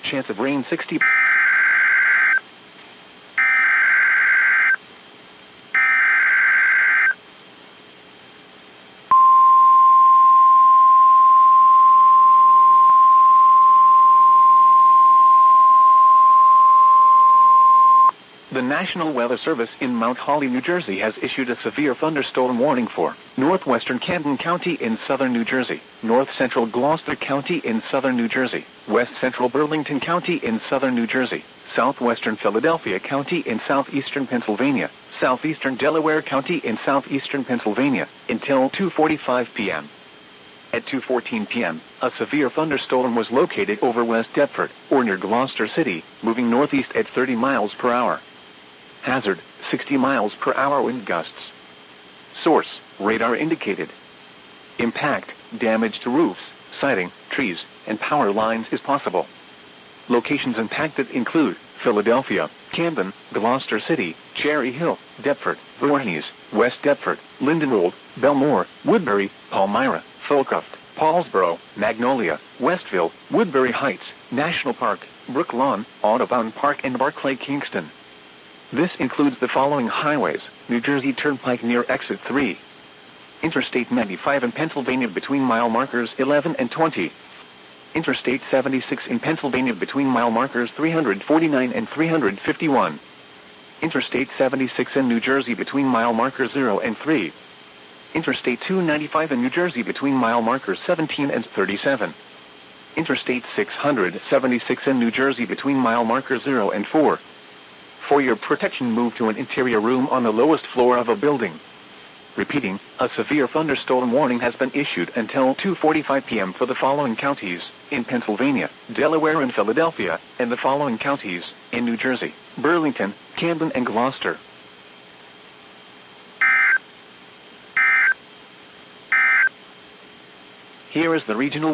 Chance of rain 60. The National Weather Service in Mount Holly, New Jersey has issued a severe thunderstorm warning for northwestern Camden County in southern New Jersey, north-central Gloucester County in southern New Jersey, west-central Burlington County in southern New Jersey, southwestern Philadelphia County in southeastern Pennsylvania, southeastern Delaware County in southeastern Pennsylvania, until 2:45 p.m. At 2:14 p.m., a severe thunderstorm was located over West Deptford, or near Gloucester City, moving northeast at 30 miles per hour. Hazard, 60 miles per hour wind gusts. Source, radar indicated. Impact, damage to roofs, siding, trees, and power lines is possible. Locations impacted include Philadelphia, Camden, Gloucester City, Cherry Hill, Deptford, Voorhees, West Deptford, Lindenwold, Belmore, Woodbury, Palmyra, Folcroft, Paulsboro, Magnolia, Westville, Woodbury Heights, National Park, Brook Lawn, Audubon Park and Barclay Kingston. This includes the following highways: New Jersey Turnpike near Exit 3. Interstate 95 in Pennsylvania between mile markers 11 and 20. Interstate 76 in Pennsylvania between mile markers 349 and 351. Interstate 76 in New Jersey between mile markers 0 and 3. Interstate 295 in New Jersey between mile markers 17 and 37. Interstate 676 in New Jersey between mile markers 0 and 4. For your protection, move to an interior room on the lowest floor of a building. Repeating, a severe thunderstorm warning has been issued until 2:45 p.m. for the following counties in Pennsylvania, Delaware and Philadelphia, and the following counties in New Jersey: Burlington, Camden and Gloucester. Here is the regional